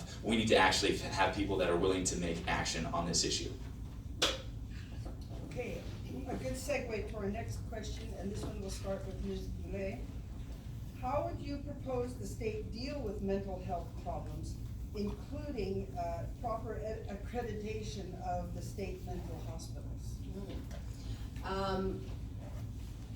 enough. We need to actually have people that are willing to make action on this issue. Okay, a good segue to our next question, and this one will start with Ms. Goulet. How would you propose the state deal with mental health problems, including proper accreditation of the state mental hospitals?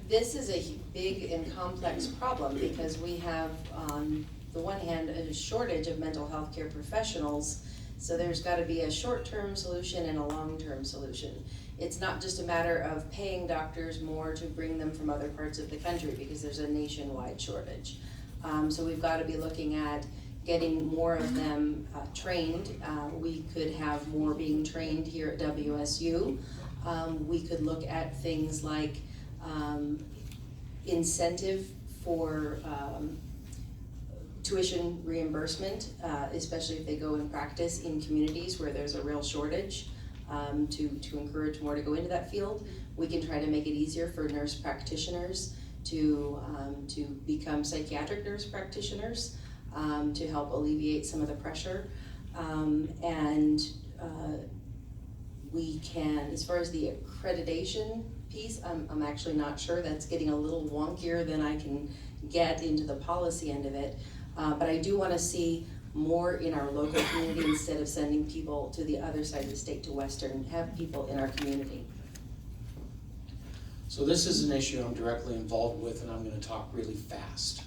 This is a big and complex problem because we have, on the one hand, a shortage of mental health care professionals, so there's got to be a short-term solution and a long-term solution. It's not just a matter of paying doctors more to bring them from other parts of the country because there's a nationwide shortage. So we've got to be looking at getting more of them trained. We could have more being trained here at WSU. We could look at things like incentive for tuition reimbursement, especially if they go and practice in communities where there's a real shortage, to encourage more to go into that field. We can try to make it easier for nurse practitioners to become psychiatric nurse practitioners, to help alleviate some of the pressure. We can, as far as the accreditation piece, I'm actually not sure. That's getting a little wonkier than I can get into the policy end of it. But I do want to see more in our local community instead of sending people to the other side of the state to Western, have people in our community. So this is an issue I'm directly involved with, and I'm going to talk really fast.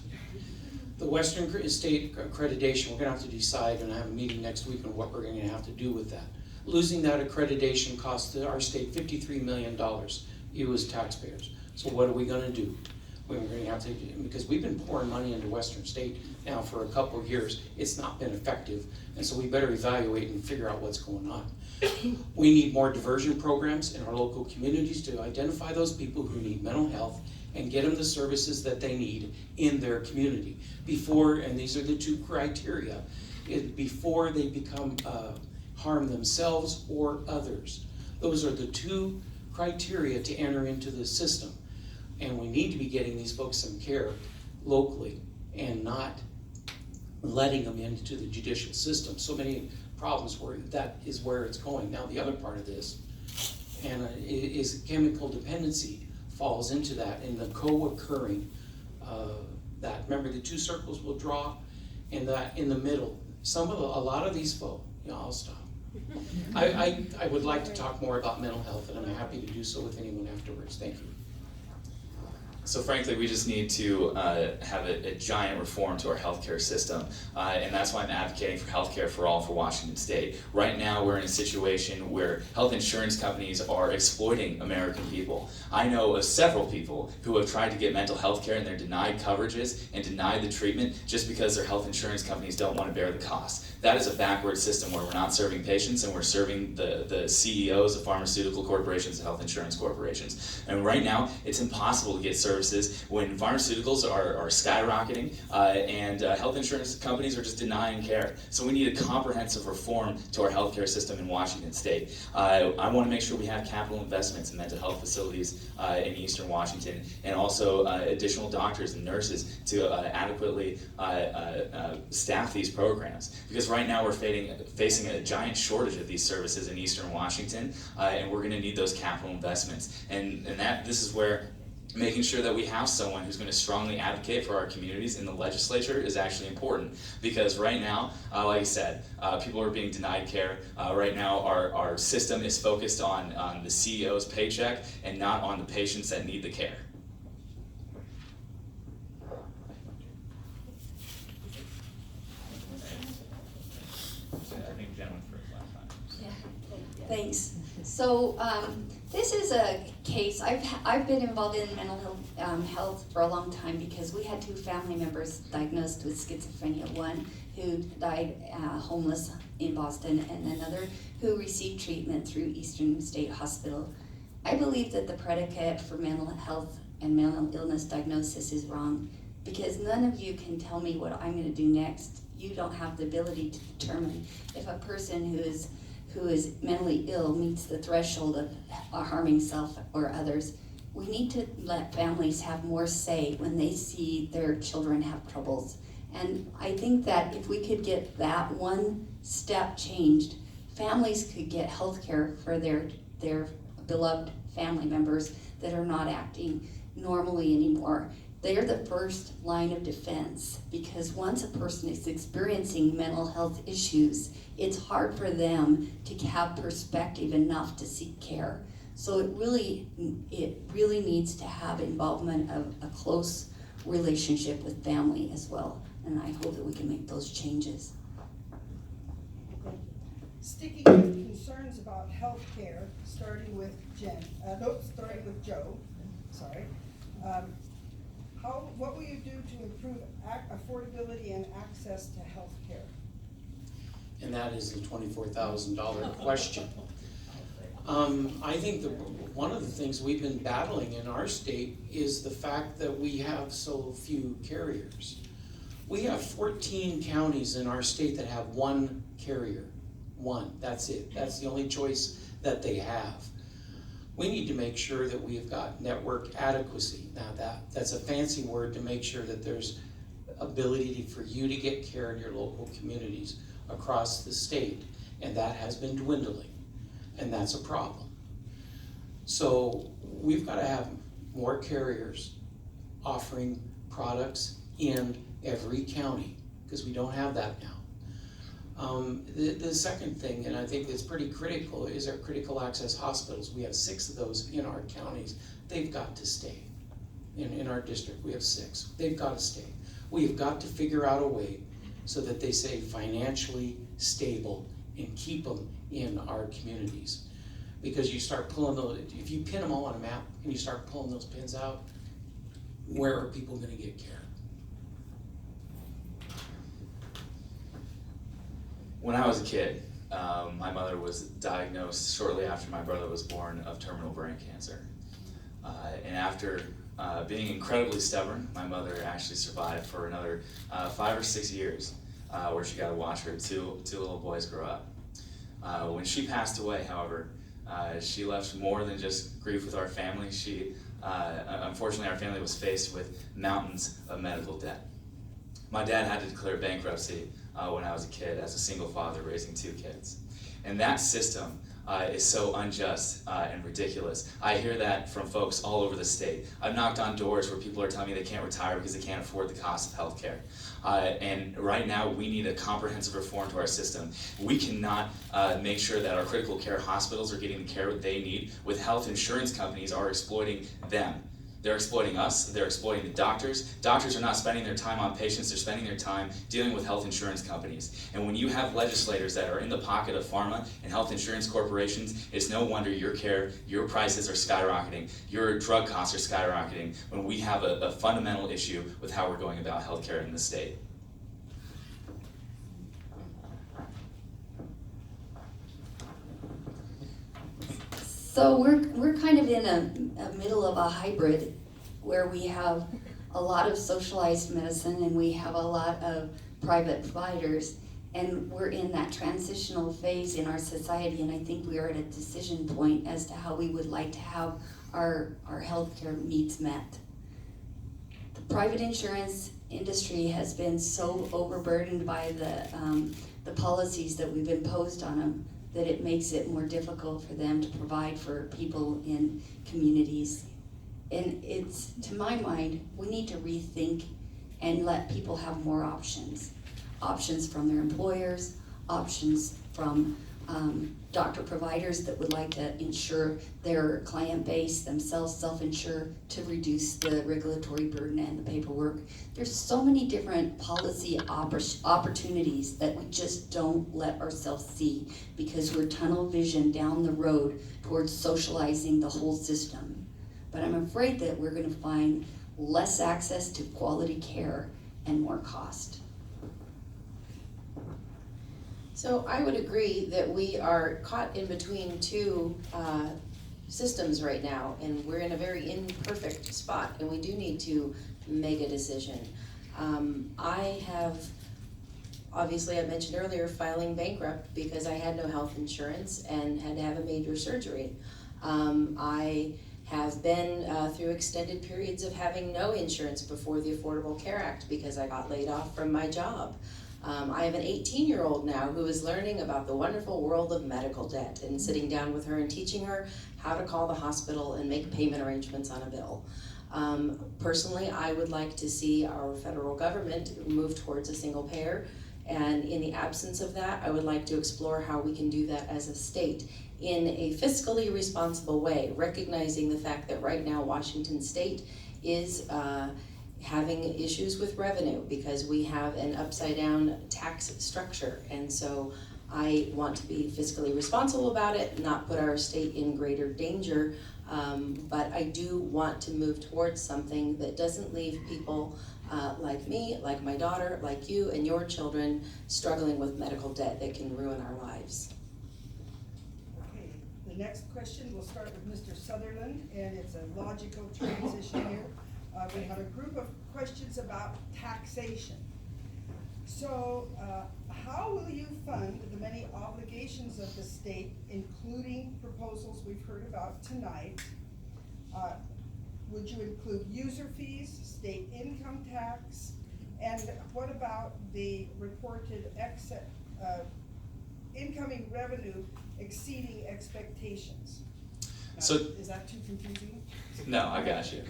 The Western State accreditation, we're going to have to decide, and I have a meeting next week on what we're going to have to do with that. Losing that accreditation cost our state $53 million, you as taxpayers. So what are we going to do? We're going to have to, because we've been pouring money into Western State now for a couple of years. It's not been effective, and so we better evaluate and figure out what's going on. We need more diversion programs in our local communities to identify those people who need mental health and get them the services that they need in their community before, and these are the two criteria, before they become harm themselves or others. Those are the two criteria to enter into the system. And we need to be getting these folks some care locally and not letting them into the judicial system. So many problems where that is where it's going. Now the other part of this is chemical dependency falls into that, and the co-occurring that. Remember, the two circles will draw, and that in the middle. A lot of these folks, I'll stop. I would like to talk more about mental health, and I'm happy to do so with anyone afterwards. Thank you. So frankly, we just need to have a giant reform to our healthcare system, and that's why I'm advocating for healthcare for all for Washington State. Right now, we're in a situation where health insurance companies are exploiting American people. I know of several people who have tried to get mental health care and they're denied coverages and denied the treatment just because their health insurance companies don't want to bear the cost. That is a backward system where we're not serving patients and we're serving the CEOs of pharmaceutical corporations and health insurance corporations. And right now, it's impossible to get services when pharmaceuticals are skyrocketing and health insurance companies are just denying care. So we need a comprehensive reform to our healthcare system in Washington State. I want to make sure we have capital investments in mental health facilities in Eastern Washington, and also additional doctors and nurses to adequately staff these programs. Because right now we're facing a giant shortage of these services in Eastern Washington, and we're going to need those capital investments. And this is where making sure that we have someone who's going to strongly advocate for our communities in the legislature is actually important. Because right now, like I said, people are being denied care. Right now, our system is focused on the CEO's paycheck and not on the patients that need the care. I think Jenn went first last time. Yeah, thanks. So this is a case, I've been involved in mental health for a long time because we had two family members diagnosed with schizophrenia. One who died homeless in Boston, and another who received treatment through Eastern State Hospital. I believe that the predicate for mental health and mental illness diagnosis is wrong, because none of you can tell me what I'm going to do next. You don't have the ability to determine if a person who is mentally ill meets the threshold of harming self or others. We need to let families have more say when they see their children have troubles. And I think that if we could get that one step changed, families could get health care for their beloved family members that are not acting normally anymore. They're the first line of defense, because once a person is experiencing mental health issues, it's hard for them to have perspective enough to seek care. So it really needs to have involvement of a close relationship with family as well. And I hope that we can make those changes. Sticking with concerns about health care, starting with starting with Joe, sorry. What will you do to improve affordability and access to health care? And that is the $24,000 question. I think one of the things we've been battling in our state is the fact that we have so few carriers. We have 14 counties in our state that have one carrier. One, that's it. That's the only choice that they have. We need to make sure that we have got network adequacy. Now that's a fancy word to make sure that there's ability for you to get care in your local communities across the state, and that has been dwindling, and that's a problem. So we've got to have more carriers offering products in every county, because we don't have that now. The second thing, and I think that's pretty critical, is our critical access hospitals. We have 6 of those in our counties. They've got to stay. In our district, we have 6. They've got to stay. We've got to figure out a way so that they stay financially stable and keep them in our communities. Because you start pulling those, if you pin them all on a map and you start pulling those pins out, where are people going to get care? When I was a kid, my mother was diagnosed shortly after my brother was born of terminal brain cancer. And after being incredibly stubborn, my mother actually survived for another 5 or 6 years, where she got to watch her two little boys grow up. When she passed away, however, she left more than just grief with our family. Unfortunately, our family was faced with mountains of medical debt. My dad had to declare bankruptcy when I was a kid, as a single father raising 2 kids. And that system is so unjust and ridiculous. I hear that from folks all over the state. I've knocked on doors where people are telling me they can't retire because they can't afford the cost of health care. And right now we need a comprehensive reform to our system. We cannot make sure that our critical care hospitals are getting the care that they need with health insurance companies are exploiting them. They're exploiting us, they're exploiting the doctors. Doctors are not spending their time on patients, they're spending their time dealing with health insurance companies. And when you have legislators that are in the pocket of pharma and health insurance corporations, it's no wonder your care, your prices are skyrocketing, your drug costs are skyrocketing, when we have a fundamental issue with how we're going about healthcare in the state. So we're kind of in a middle of a hybrid where we have a lot of socialized medicine and we have a lot of private providers, and we're in that transitional phase in our society, and I think we are at a decision point as to how we would like to have our healthcare needs met. The private insurance industry has been so overburdened by the policies that we've imposed on them that it makes it more difficult for them to provide for people in communities. And it's, to my mind, we need to rethink and let people have more options. Options from their employers, options from doctor providers that would like to insure their client base themselves, self-insure, to reduce the regulatory burden and the paperwork. There's so many different policy opportunities that we just don't let ourselves see because we're tunnel vision down the road towards socializing the whole system. But I'm afraid that we're going to find less access to quality care and more cost. So I would agree that we are caught in between 2 systems right now, and we're in a very imperfect spot, and we do need to make a decision. I have, obviously I mentioned earlier, filing bankrupt because I had no health insurance and had to have a major surgery. I have been through extended periods of having no insurance before the Affordable Care Act because I got laid off from my job. I have an 18-year-old now who is learning about the wonderful world of medical debt and sitting down with her and teaching her how to call the hospital and make payment arrangements on a bill. Personally, I would like to see our federal government move towards a single payer, and in the absence of that, I would like to explore how we can do that as a state in a fiscally responsible way, recognizing the fact that right now Washington State is having issues with revenue because we have an upside down tax structure. And so I want to be fiscally responsible about it, not put our state in greater danger, but I do want to move towards something that doesn't leave people like me, like my daughter, like you and your children struggling with medical debt that can ruin our lives. Okay, the next question, we'll start with Mr. Sutherland, and it's a logical transition here. We have a group of questions about taxation. So, how will you fund the many obligations of the state, including proposals we've heard about tonight? Would you include user fees, state income tax, and what about the reported incoming revenue exceeding expectations? Now, So- is that too confusing? No, I got you.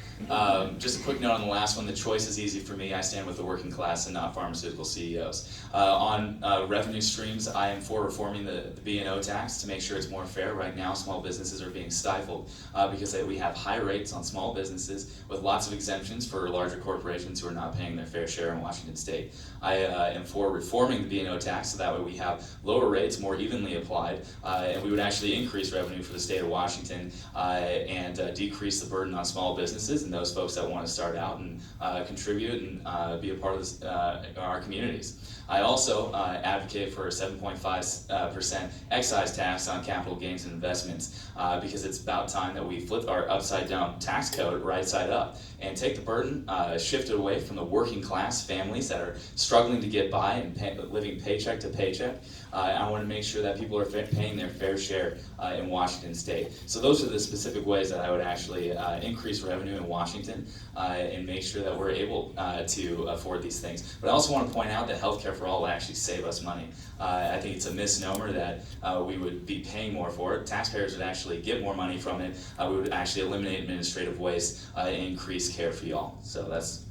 Just a quick note on the last one, the choice is easy for me. I stand with the working class and not pharmaceutical CEOs. On revenue streams, I am for reforming the B&O tax to make sure it's more fair. Right now, small businesses are being stifled because we have high rates on small businesses with lots of exemptions for larger corporations who are not paying their fair share in Washington State. I am for reforming the B&O tax so that way we have lower rates, more evenly applied, and we would actually increase revenue for the state of Washington and decrease the burden on small businesses and those folks that want to start out and contribute and be a part of our communities. I also advocate for a 7.5% excise tax on capital gains and investments because it's about time that we flip our upside down tax code right side up and take the burden, shift it away from the working class families that are struggling to get by and living paycheck to paycheck. I want to make sure that people are paying their fair share in Washington State. So those are the specific ways that I would actually increase revenue in Washington and make sure that we're able to afford these things. But I also want to point out that healthcare for all will actually save us money. I think it's a misnomer that we would be paying more for it. Taxpayers would actually get more money from it. We would actually eliminate administrative waste and increase care for y'all. So that's.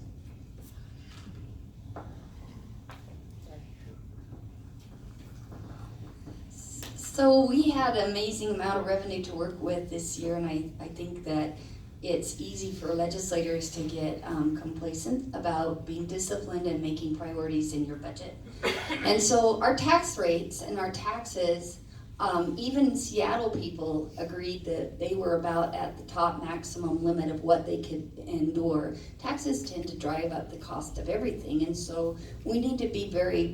So we had an amazing amount of revenue to work with this year, and I think that it's easy for legislators to get complacent about being disciplined and making priorities in your budget. And so our tax rates and our taxes, even Seattle people agreed that they were about at the top maximum limit of what they could endure. Taxes tend to drive up the cost of everything, and so we need to be very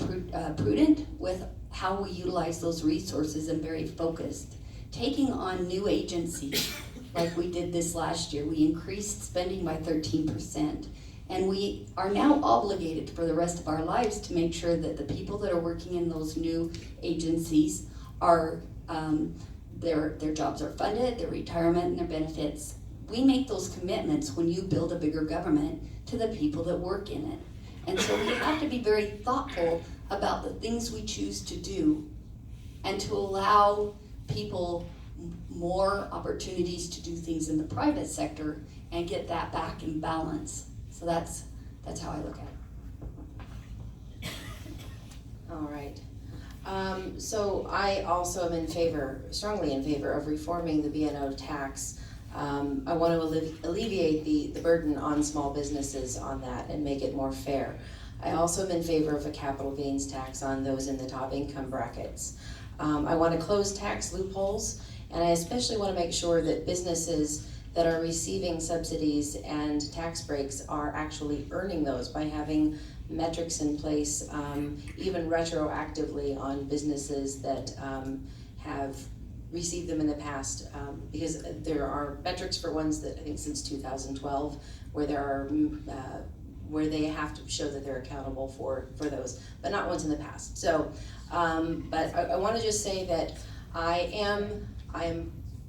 prudent with how we utilize those resources and very focused. Taking on new agencies, like we did this last year, we increased spending by 13%. And we are now obligated for the rest of our lives to make sure that the people that are working in those new agencies are, their jobs are funded, their retirement and their benefits. We make those commitments when you build a bigger government to the people that work in it. And so we have to be very thoughtful about the things we choose to do and to allow people more opportunities to do things in the private sector and get that back in balance. So that's how I look at it. All right. So I also am strongly in favor of reforming the B&O tax. I want to alleviate the burden on small businesses on that and make it more fair. I also am in favor of a capital gains tax on those in the top income brackets. I want to close tax loopholes, and I especially want to make sure that businesses that are receiving subsidies and tax breaks are actually earning those by having metrics in place, even retroactively on businesses that have received them in the past, because there are metrics for ones that I think since 2012 where they have to show that they're accountable for those, but not ones in the past. So, but I want to just say that I am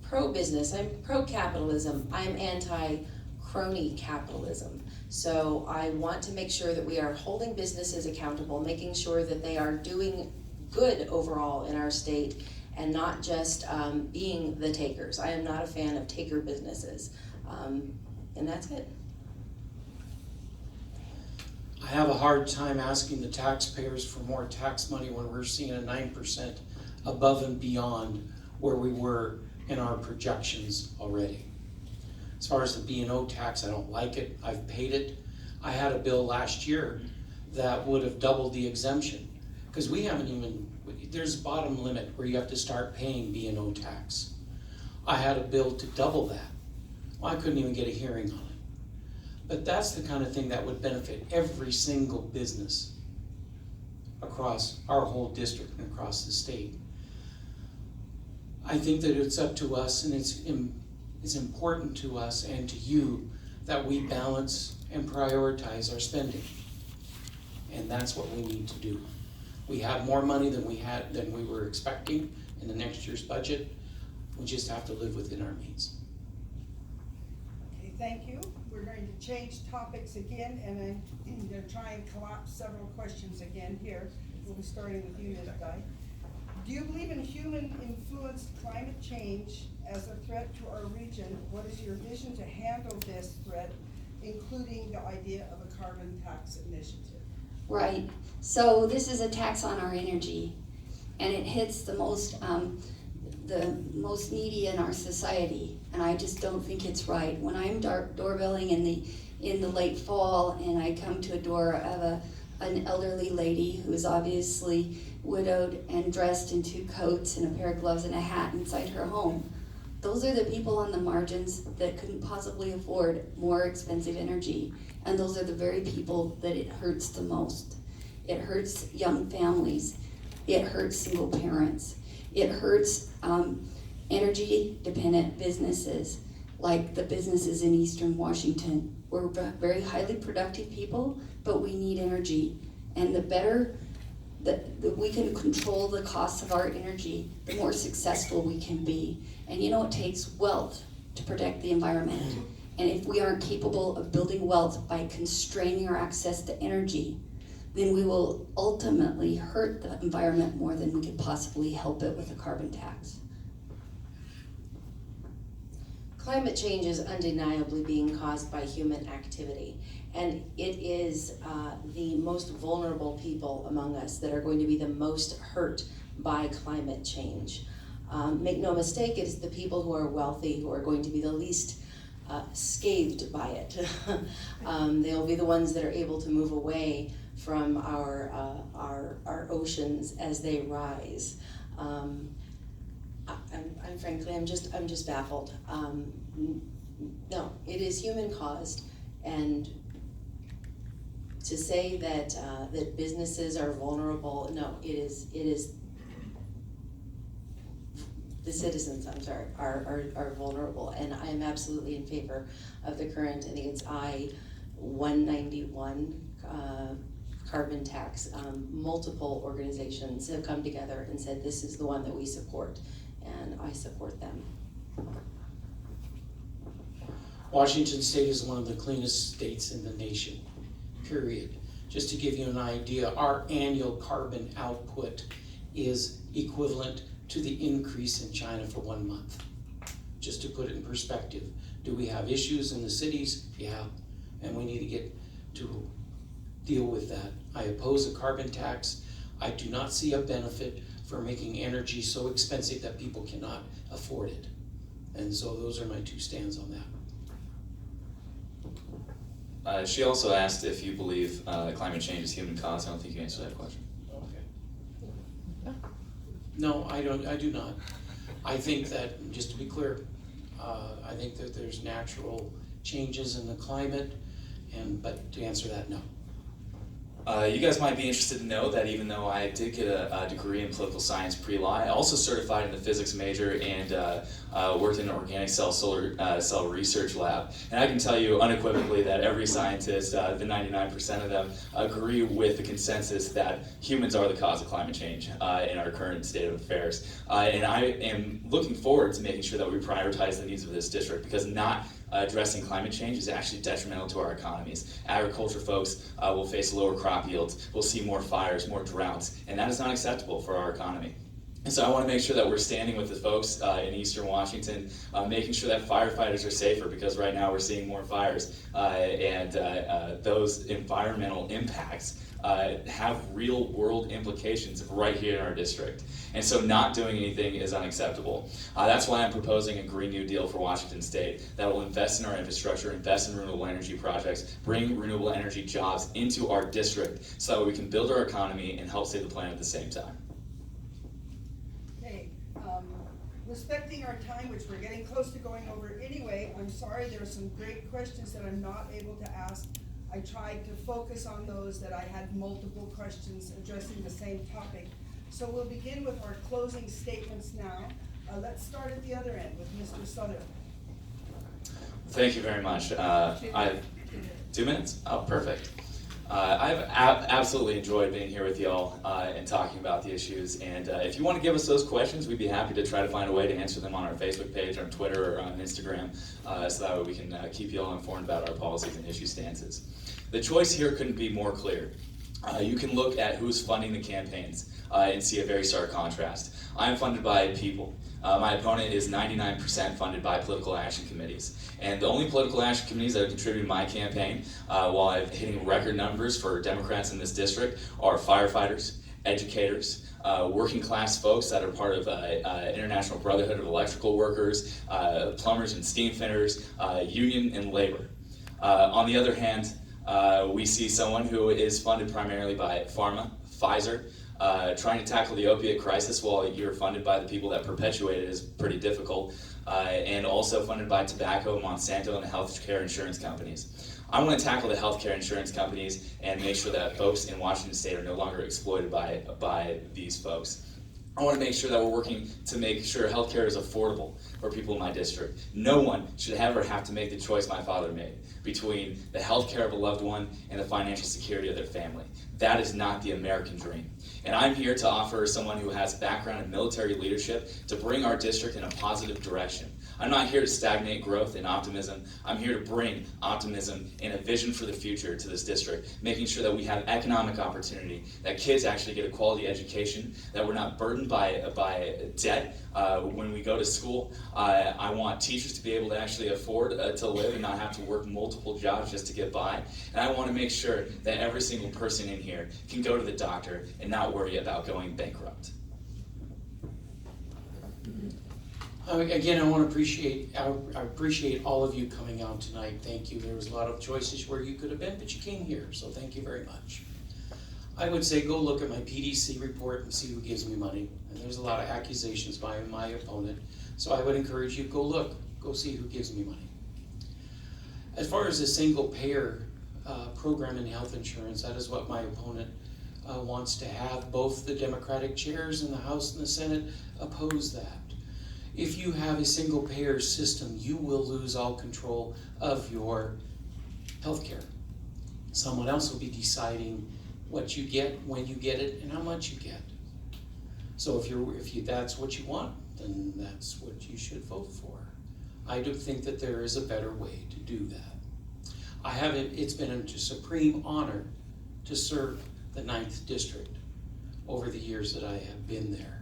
pro-business, I'm pro-capitalism, I'm anti-crony capitalism. So I want to make sure that we are holding businesses accountable, making sure that they are doing good overall in our state and not just being the takers. I am not a fan of taker businesses. And that's it. I have a hard time asking the taxpayers for more tax money when we're seeing a 9% above and beyond where we were in our projections already. As far as the B&O tax, I don't like it. I've paid it. I had a bill last year that would have doubled the exemption, because we haven't even, there's a bottom limit where you have to start paying B&O tax. I had a bill to double that. Well, I couldn't even get a hearing on it. But that's the kind of thing that would benefit every single business across our whole district and across the state. I think that it's up to us, and it's important to us and to you that we balance and prioritize our spending. And that's what we need to do. We have more money than we were expecting in the next year's budget. We just have to live within our means. Okay, thank you. We're going to change topics again, and I'm going to try and collapse several questions again here. We'll be starting with you, Ms. Guy. Do you believe in human-influenced climate change as a threat to our region? What is your vision to handle this threat, including the idea of a carbon tax initiative? Right, so this is a tax on our energy, and it hits the most needy in our society, and I just don't think it's right. When I'm doorbelling in the late fall, and I come to a door of an elderly lady who is obviously widowed and dressed in 2 coats and a pair of gloves and a hat inside her home, those are the people on the margins that couldn't possibly afford more expensive energy, and those are the very people that it hurts the most. It hurts young families, it hurts single parents, it hurts energy-dependent businesses, like the businesses in Eastern Washington. We're very highly productive people, but we need energy. And the better that we can control the cost of our energy, the more successful we can be. And you know, it takes wealth to protect the environment. And if we aren't capable of building wealth by constraining our access to energy, then we will ultimately hurt the environment more than we could possibly help it with a carbon tax. Climate change is undeniably being caused by human activity, and it is the most vulnerable people among us that are going to be the most hurt by climate change. Make no mistake, it is the people who are wealthy who are going to be the least scathed by it. They'll be the ones that are able to move away from our oceans as they rise. I'm frankly, I'm just baffled. No, it is human caused, and to say that that businesses are vulnerable, no, it is the citizens, I'm sorry, are vulnerable, and I am absolutely in favor of the current, I think it's I-191 carbon tax. Multiple organizations have come together and said this is the one that we support, and I support them. Washington State is one of the cleanest states in the nation, period. Just to give you an idea, our annual carbon output is equivalent to the increase in China for 1 month. Just to put it in perspective. Do we have issues in the cities? Yeah, and we need to get to deal with that. I oppose a carbon tax. I do not see a benefit for making energy so expensive that people cannot afford it. And so those are my 2 stands on that. She also asked if you believe climate change is human caused. I don't think you answered that question. Okay. No, I do not. I think that, just to be clear, I think that there's natural changes in the climate, but to answer that, no. You guys might be interested to know that even though I did get a degree in political science pre-law, I also certified in the physics major and worked in an organic cell research lab. And I can tell you unequivocally that every scientist, the 99% of them, agree with the consensus that humans are the cause of climate change in our current state of affairs. And I am looking forward to making sure that we prioritize the needs of this district, because not addressing climate change is actually detrimental to our economies. Agriculture folks will face lower crop yields, we'll see more fires, more droughts, and that is not acceptable for our economy. And so I want to make sure that we're standing with the folks in Eastern Washington, making sure that firefighters are safer, because right now we're seeing more fires, and those environmental impacts have real world implications right here in our district. And so not doing anything is unacceptable. That's why I'm proposing a Green New Deal for Washington State that will invest in our infrastructure, invest in renewable energy projects, bring renewable energy jobs into our district so that we can build our economy and help save the planet at the same time. Respecting our time, which we're getting close to going over anyway, I'm sorry, there are some great questions that I'm not able to ask. I tried to focus on those that I had multiple questions addressing the same topic. So we'll begin with our closing statements now. Let's start at the other end with Mr. Sutherland. Thank you very much. 2 minutes? Oh, perfect. I've absolutely enjoyed being here with y'all and talking about the issues. And if you want to give us those questions, we'd be happy to try to find a way to answer them on our Facebook page, on Twitter, or on Instagram, so that way we can keep y'all informed about our policies and issue stances. The choice here couldn't be more clear. You can look at who's funding the campaigns and see a very stark contrast. I'm funded by people. My opponent is 99% funded by political action committees. And the only political action committees that have contributed to my campaign, while I'm hitting record numbers for Democrats in this district, are firefighters, educators, working class folks that are part of International Brotherhood of Electrical Workers, plumbers and steam fitters, union and labor. On the other hand, we see someone who is funded primarily by pharma, Pfizer, trying to tackle the opiate crisis while you're funded by the people that perpetuate it is pretty difficult, and also funded by tobacco, Monsanto, and the healthcare insurance companies. I want to tackle the healthcare insurance companies and make sure that folks in Washington State are no longer exploited by these folks. I want to make sure that we're working to make sure healthcare is affordable for people in my district. No one should ever have to make the choice my father made between the healthcare of a loved one and the financial security of their family. That is not the American dream. And I'm here to offer someone who has background in military leadership to bring our district in a positive direction. I'm not here to stagnate growth and optimism. I'm here to bring optimism and a vision for the future to this district, making sure that we have economic opportunity, that kids actually get a quality education, that we're not burdened by debt when we go to school. I want teachers to be able to actually afford to live and not have to work multiple jobs just to get by. And I want to make sure that every single person in here can go to the doctor and not worry about going bankrupt. Again, I want to appreciate all of you coming out tonight. Thank you. There was a lot of choices where you could have been, but you came here, so thank you very much. I would say go look at my PDC report and see who gives me money. And there's a lot of accusations by my opponent, so I would encourage you, go look, go see who gives me money. As far as a single payer program in health insurance, that is what my opponent wants to have. Both the Democratic chairs in the House and the Senate oppose that. If you have a single payer system, you will lose all control of your health care. Someone else will be deciding what you get, when you get it, and how much you get. So if that's what you want, then that's what you should vote for. I do think that there is a better way to do that. It's been a supreme honor to serve the 9th District over the years that I have been there.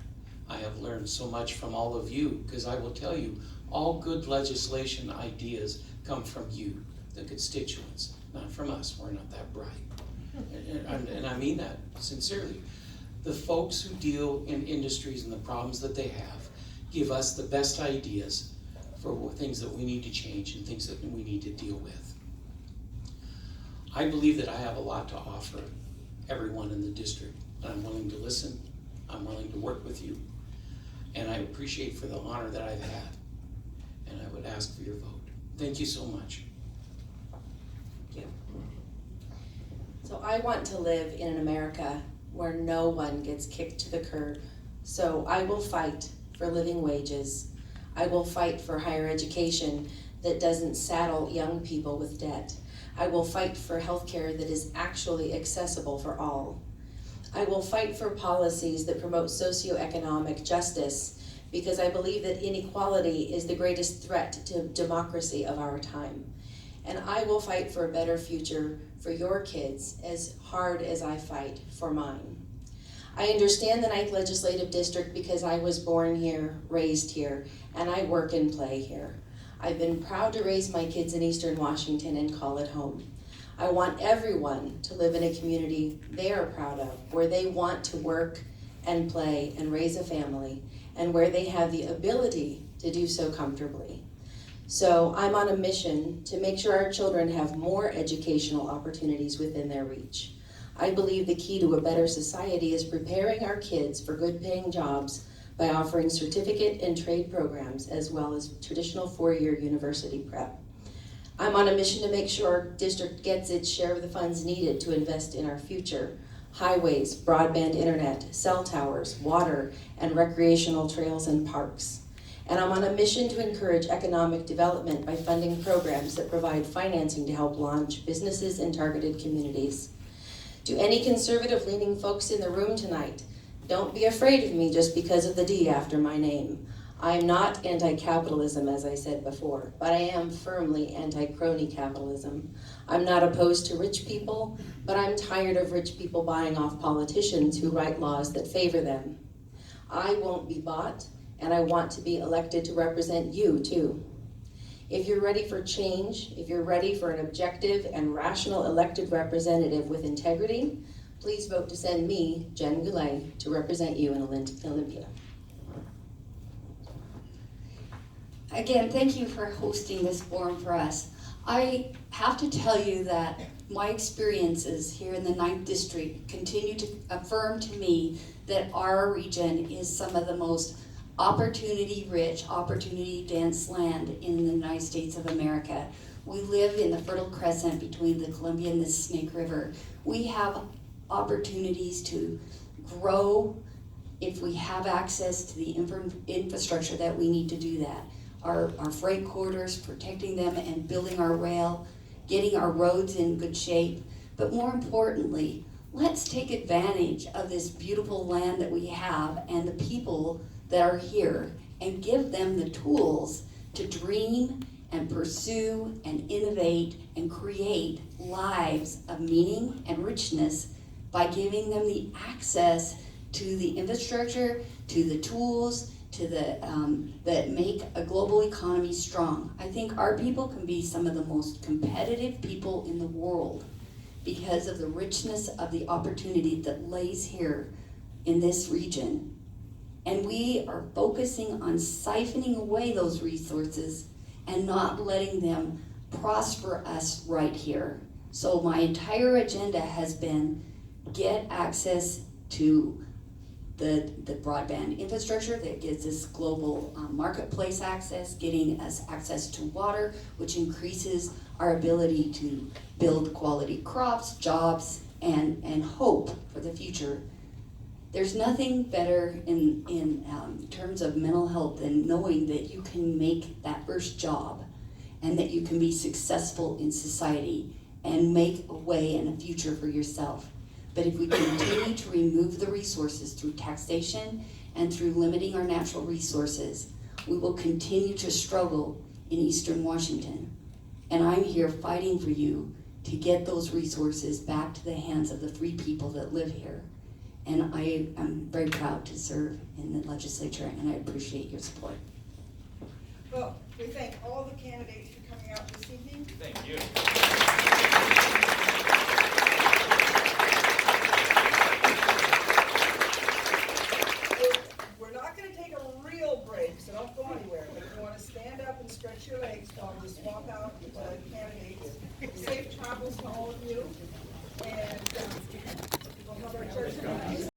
I have learned so much from all of you, because I will tell you, all good legislation ideas come from you, the constituents, not from us. We're not that bright. And I mean that sincerely. The folks who deal in industries and the problems that they have give us the best ideas for things that we need to change and things that we need to deal with. I believe that I have a lot to offer everyone in the district, and I'm willing to listen. I'm willing to work with you. And I appreciate for the honor that I've had. And I would ask for your vote. Thank you so much. Thank you. So I want to live in an America where no one gets kicked to the curb. So I will fight for living wages. I will fight for higher education that doesn't saddle young people with debt. I will fight for healthcare that is actually accessible for all. I will fight for policies that promote socioeconomic justice because I believe that inequality is the greatest threat to democracy of our time. And I will fight for a better future for your kids as hard as I fight for mine. I understand the 9th Legislative District because I was born here, raised here, and I work and play here. I've been proud to raise my kids in Eastern Washington and call it home. I want everyone to live in a community they are proud of, where they want to work and play and raise a family, and where they have the ability to do so comfortably. So I'm on a mission to make sure our children have more educational opportunities within their reach. I believe the key to a better society is preparing our kids for good-paying jobs by offering certificate and trade programs as well as traditional 4-year university prep. I'm on a mission to make sure our district gets its share of the funds needed to invest in our future. Highways, broadband internet, cell towers, water, and recreational trails and parks. And I'm on a mission to encourage economic development by funding programs that provide financing to help launch businesses in targeted communities. To any conservative-leaning folks in the room tonight, don't be afraid of me just because of the D after my name. I'm not anti-capitalism, as I said before, but I am firmly anti-crony capitalism. I'm not opposed to rich people, but I'm tired of rich people buying off politicians who write laws that favor them. I won't be bought, and I want to be elected to represent you, too. If you're ready for change, if you're ready for an objective and rational elected representative with integrity, please vote to send me, Jenn Goulet, to represent you in Olympia. Again, thank you for hosting this forum for us. I have to tell you that my experiences here in the 9th District continue to affirm to me that our region is some of the most opportunity-rich, opportunity-dense land in the United States of America. We live in the Fertile Crescent between the Columbia and the Snake River. We have opportunities to grow if we have access to the infrastructure that we need to do that. Our freight corridors, protecting them and building our rail, getting our roads in good shape. But more importantly, let's take advantage of this beautiful land that we have and the people that are here and give them the tools to dream and pursue and innovate and create lives of meaning and richness by giving them the access to the infrastructure, to the tools, to the that make a global economy strong. I think our people can be some of the most competitive people in the world because of the richness of the opportunity that lays here in this region. And we are focusing on siphoning away those resources and not letting them prosper us right here. So my entire agenda has been get access to the broadband infrastructure that gives us global marketplace access, getting us access to water, which increases our ability to build quality crops, jobs, and hope for the future. There's nothing better in terms of mental health than knowing that you can make that first job and that you can be successful in society and make a way and a future for yourself. But if we continue to remove the resources through taxation and through limiting our natural resources, we will continue to struggle in Eastern Washington. And I'm here fighting for you to get those resources back to the hands of the free people that live here. And I am very proud to serve in the legislature, and I appreciate your support. Well, we thank all the candidates for coming out this evening. Thank you. We're not going to take a real break, so don't go anywhere. But if you want to stand up and stretch your legs while we swap out